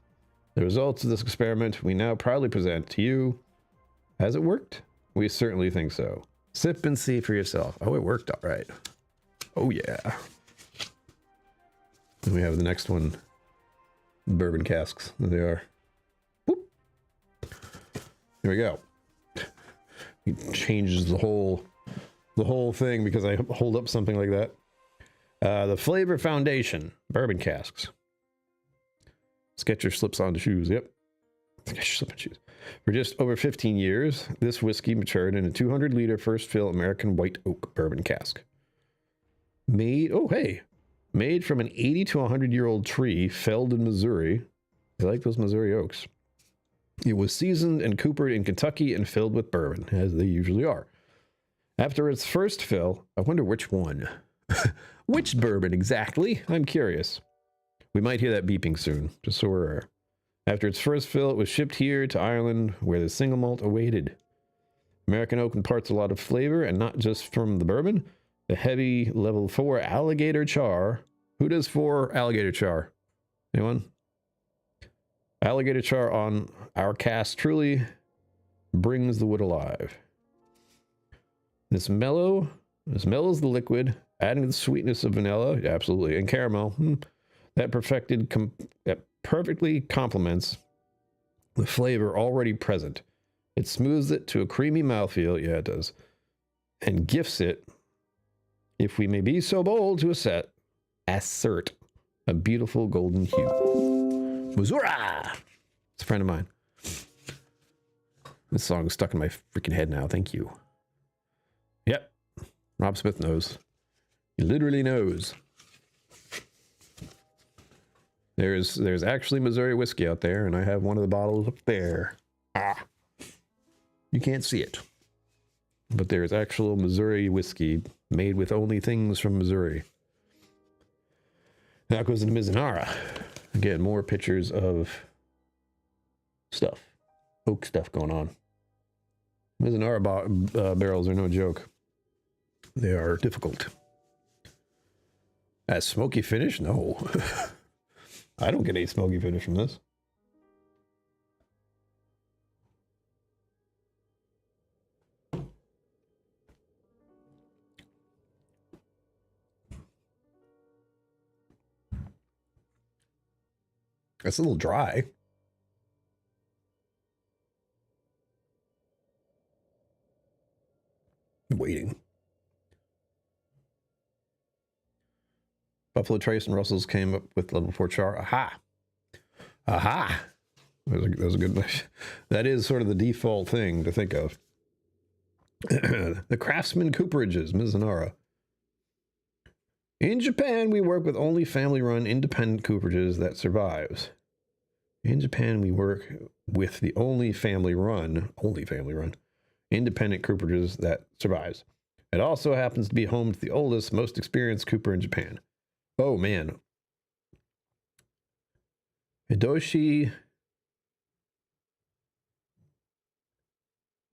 The results of this experiment we now proudly present to you. Has it worked? We certainly think so. Sip and see for yourself. Oh, it worked all right. Oh, yeah. And we have the next one. Bourbon casks. There they are. Whoop. Here we go. It changes the whole thing because I hold up something like that. The Flavor Foundation. Bourbon casks. Sketcher slips on the shoes. Yep. Sketcher slip on shoes. For just over 15 years, this whiskey matured in a 200-liter first fill American white oak bourbon cask. Made from an 80 to 100-year-old tree felled in Missouri. I like those Missouri oaks. It was seasoned and coopered in Kentucky and filled with bourbon, as they usually are. After its first fill, I wonder which one. Which bourbon exactly? I'm curious. We might hear that beeping soon, just so we're aware. After its first fill, it was shipped here to Ireland, where the single malt awaited. American oak imparts a lot of flavor, and not just from the bourbon. The heavy level 4 alligator char. Who does 4 alligator char? Anyone? Alligator char on our cask truly brings the wood alive. This mellows the liquid, adding the sweetness of vanilla, absolutely, and caramel. That perfectly complements the flavor already present. It smooths it to a creamy mouthfeel, yeah it does, and gifts it, if we may be so bold to assert, a beautiful golden hue. Missouri! It's a friend of mine. This song is stuck in my freaking head now, thank you. Yep, Rob Smith knows. He literally knows. There's actually Missouri whiskey out there, and I have one of the bottles up there. You can't see it. But there's actual Missouri whiskey made with only things from Missouri. That goes into Mizunara. Again, more pictures of stuff. Oak stuff going on. Mizunara barrels are no joke. They are difficult. That smoky finish? No. I don't get any smoky finish from this. It's a little dry. Buffalo Trace and Russell's came up with level 4 char. Aha. Aha. That was a good one. That is sort of the default thing to think of. The Craftsman Cooperages, Mizunara. In Japan, we work with only family-run independent cooperages that survives. In Japan, we work with the only family-run independent cooperages that survives. It also happens to be home to the oldest, most experienced cooper in Japan. Oh, man. Hidoshi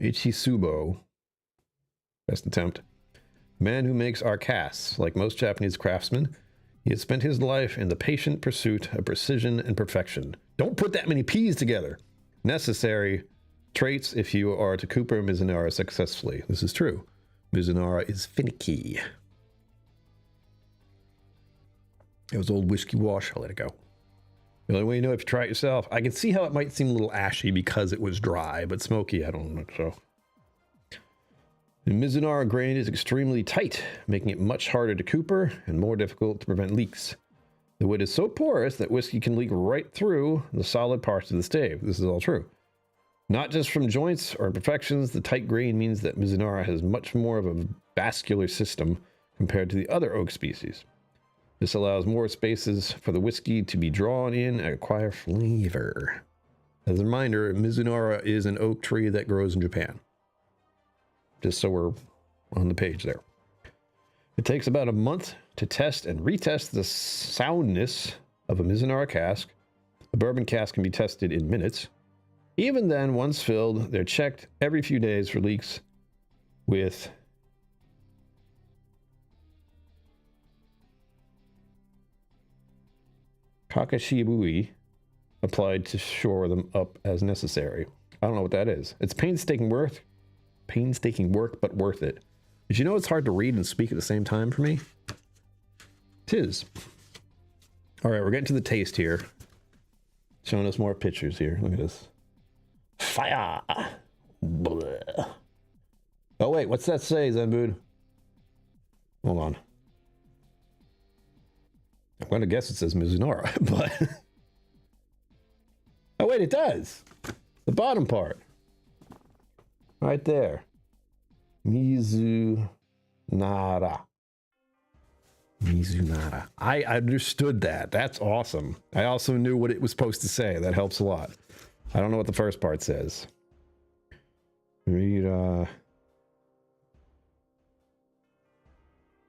Ichisubo. Best attempt. Man who makes our casts. Like most Japanese craftsmen, he has spent his life in the patient pursuit of precision and perfection. Don't put that many P's together. Necessary traits if you are to cooper Mizunara successfully. This is true. Mizunara is finicky. It was old whiskey wash. I'll let it go. The only way you know if you try it yourself. I can see how it might seem a little ashy because it was dry, but smoky, I don't know. So. The Mizunara grain is extremely tight, making it much harder to cooper and more difficult to prevent leaks. The wood is so porous that whiskey can leak right through the solid parts of the stave. This is all true. Not just from joints or imperfections, the tight grain means that Mizunara has much more of a vascular system compared to the other oak species. This allows more spaces for the whiskey to be drawn in and acquire flavor. As a reminder, Mizunara is an oak tree that grows in Japan. Just so we're on the page there. It takes about a month to test and retest the soundness of a Mizunara cask. A bourbon cask can be tested in minutes. Even then, once filled, they're checked every few days for leaks with Kakashibui applied to shore them up as necessary. I don't know what that is. It's painstaking work, but worth it. Did you know it's hard to read and speak at the same time for me? Tis. All right, we're getting to the taste here. Showing us more pictures here. Look at this. Fire. Blah. Oh wait, what's that say, Zenbud? Hold on. I'm going to guess it says Mizunara, but... Oh wait, it does. The bottom part. Right there. Mizunara. Mizunara. I understood that. That's awesome. I also knew what it was supposed to say. That helps a lot. I don't know what the first part says. Read,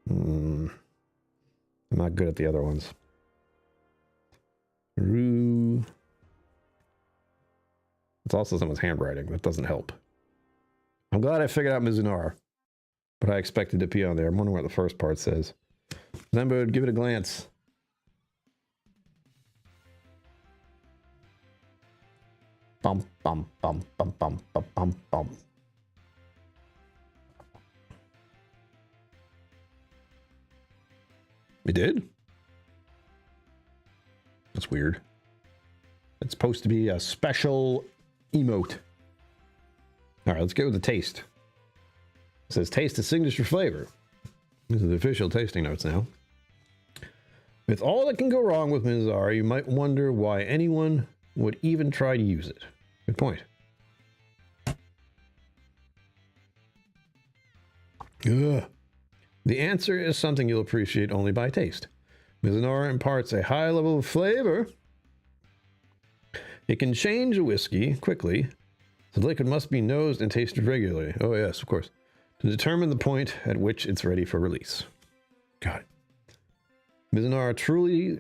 I'm not good at the other ones. Rue. It's also someone's handwriting. That doesn't help. I'm glad I figured out Mizunara, but I expected it to be on there. I'm wondering what the first part says. Zenbud, give it a glance. Bum, bum, bum, bum, bum, bum, bum, bum. It did? That's weird. It's supposed to be a special emote. All right, let's go with the taste. It says taste a signature flavor. These are the official tasting notes now. With all that can go wrong with Mizunara, you might wonder why anyone would even try to use it. Good point. Ugh. The answer is something you'll appreciate only by taste. Mizunara imparts a high level of flavor. It can change a whiskey quickly. The liquid must be nosed and tasted regularly. Oh yes, of course. To determine the point at which it's ready for release. Got it. Mizunara truly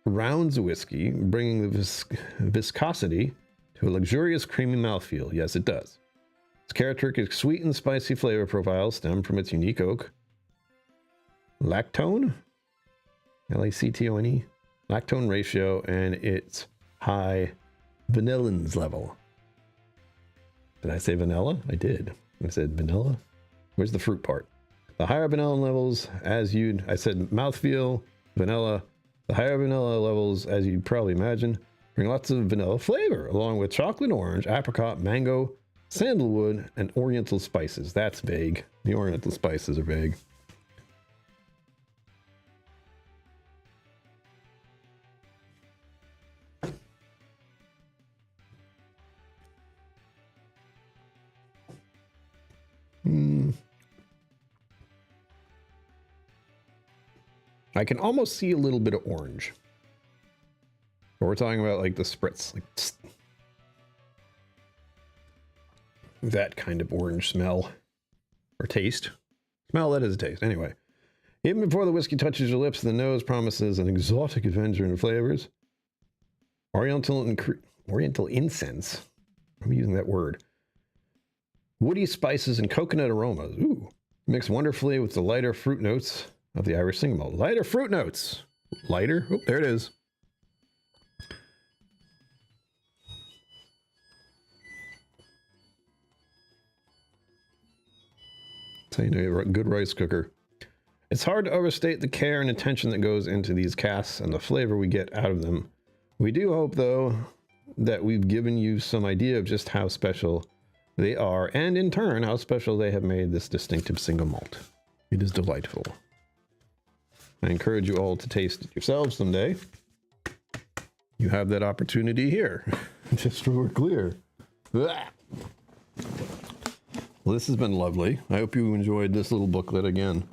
rounds a whiskey, bringing the viscosity to a luxurious creamy mouthfeel. Yes, it does. Its characteristic sweet and spicy flavor profile stem from its unique oak lactone, L-A-C-T-O-N-E, lactone ratio, and its high vanillins level. Did I say vanilla? I did. I said vanilla. Where's the fruit part? The higher vanilla levels, I said mouthfeel, vanilla. The higher vanilla levels, as you'd probably imagine, bring lots of vanilla flavor, along with chocolate, orange, apricot, mango, sandalwood, and oriental spices. That's vague. The oriental spices are vague. I can almost see a little bit of orange. But we're talking about like the spritz, like that kind of orange smell or taste. Smell, that is a taste. Anyway, even before the whiskey touches your lips, the nose promises an exotic adventure in flavors. Oriental incense. I'm using that word. Woody spices and coconut aromas. Ooh. Mix wonderfully with the lighter fruit notes of the Irish single malt. Lighter fruit notes. Lighter? Oh, there it is. So you know you're a good rice cooker. It's hard to overstate the care and attention that goes into these casks and the flavor we get out of them. We do hope, though, that we've given you some idea of just how special they are, and in turn, how special they have made this distinctive single malt. It is delightful. I encourage you all to taste it yourselves someday. You have that opportunity here. Just so we're clear. Well, this has been lovely. I hope you enjoyed this little booklet again.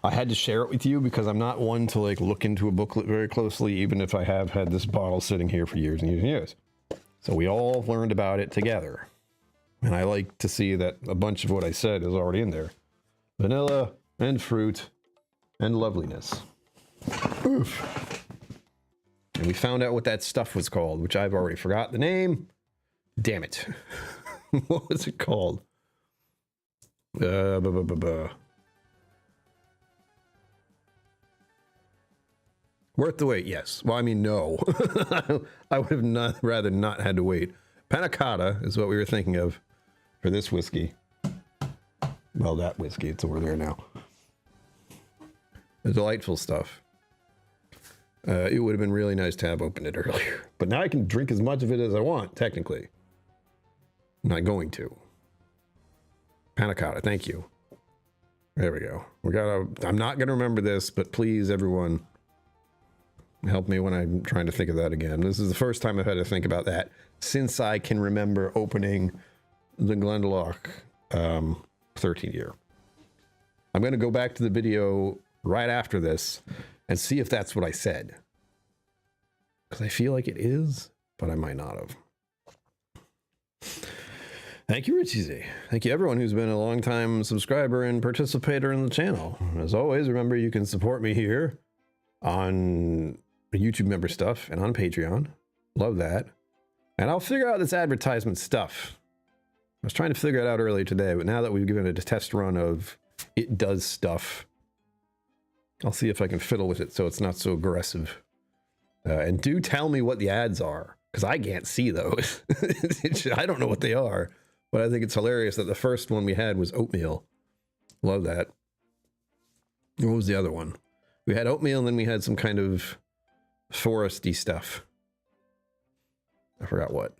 I had to share it with you because I'm not one to like look into a booklet very closely, even if I have had this bottle sitting here for years and years and years. So we all learned about it together. And I like to see that a bunch of what I said is already in there. Vanilla and fruit and loveliness. Oof. And we found out what that stuff was called, which I've already forgot the name. Damn it. What was it called? Worth the wait, yes. Well, I mean, no. I would have rather not had to wait. Panna cotta is what we were thinking of for this whiskey. Well, that whiskey, it's over there now. The delightful stuff. It would have been really nice to have opened it earlier. But now I can drink as much of it as I want, technically. I'm not going to. Panna cotta, thank you. There we go. I'm not going to remember this, but please, everyone, help me when I'm trying to think of that again. This is the first time I've had to think about that since I can remember opening the Glendalough 13 year. I'm going to go back to the video right after this and see if that's what I said. Because I feel like it is, but I might not have. Thank you, Richie Z. Thank you, everyone who's been a long-time subscriber and participator in the channel. As always, remember you can support me here on YouTube member stuff and on Patreon. Love that. And I'll figure out this advertisement stuff. I was trying to figure it out earlier today, but now that we've given it a test run of it does stuff, I'll see if I can fiddle with it so it's not so aggressive. And do tell me what the ads are, because I can't see those. I don't know what they are, but I think it's hilarious that the first one we had was oatmeal. Love that. What was the other one? We had oatmeal and then we had some kind of foresty stuff. I forgot what.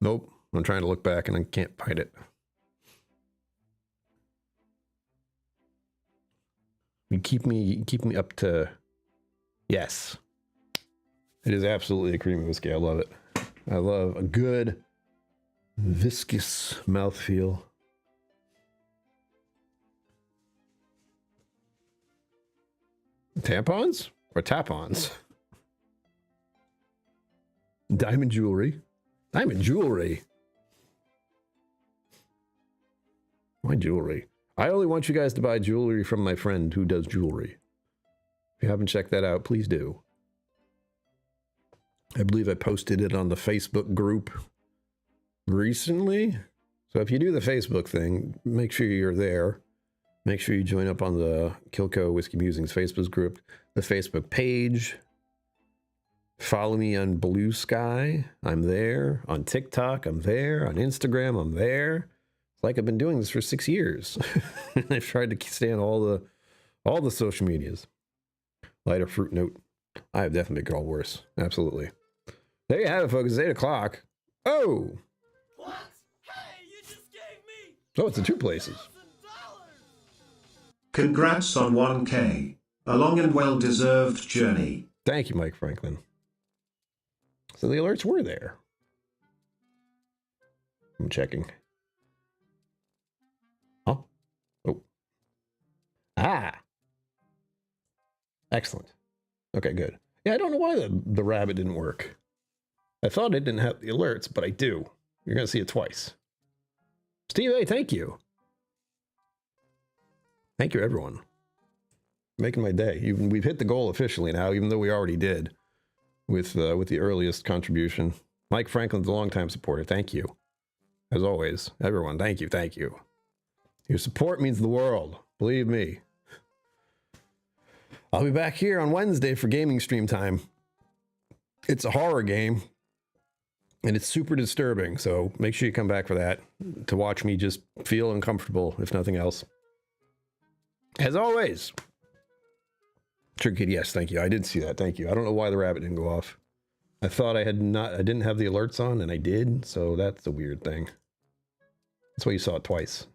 Nope. I'm trying to look back and I can't find it. You keep me up to... Yes. It is absolutely a creamy whiskey. I love it. I love a good viscous mouthfeel. Tampons or tap-ons? Diamond jewelry. Diamond jewelry. Why jewelry? I only want you guys to buy jewelry from my friend who does jewelry. If you haven't checked that out, please do. I believe I posted it on the Facebook group recently. So if you do the Facebook thing, make sure you're there. Make sure you join up on the KillCo Whiskey Musings Facebook group, the Facebook page. Follow me on Blue Sky. I'm there. On TikTok, I'm there. On Instagram, I'm there. It's like I've been doing this for 6 years. I've tried to stay on all the social medias. Lighter fruit note. I have definitely made it all worse. Absolutely. There you have it, folks. It's 8 o'clock. Oh! What? Hey, you just gave me... So it's in two places. Congrats on 1K. A long and well-deserved journey. Thank you, Mike Franklin. So the alerts were there. I'm checking. Ah. Excellent. Okay, good. Yeah, I don't know why the rabbit didn't work. I thought it didn't have the alerts, but I do. You're going to see it twice. Steve A, thank you. Thank you, everyone. Making my day. We've hit the goal officially now, even though we already did with the earliest contribution. Mike Franklin's a longtime supporter. Thank you. As always, everyone, thank you, thank you. Your support means the world. Believe me. I'll be back here on Wednesday for gaming stream time. It's a horror game, and it's super disturbing, so make sure you come back for that to watch me just feel uncomfortable, if nothing else. As always, Tricky, yes, thank you. I did see that, thank you. I don't know why the rabbit didn't go off. I thought I didn't have the alerts on, and I did, so that's a weird thing. That's why you saw it twice.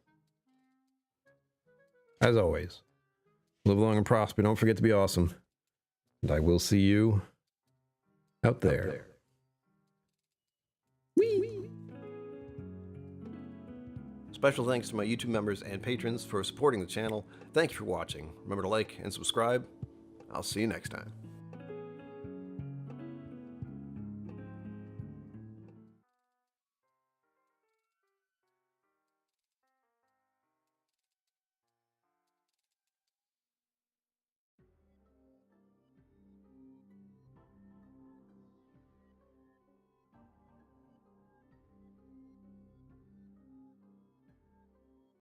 As always, live long and prosper. Don't forget to be awesome. And I will see you out there. Whee! Special thanks to my YouTube members and patrons for supporting the channel. Thank you for watching. Remember to like and subscribe. I'll see you next time.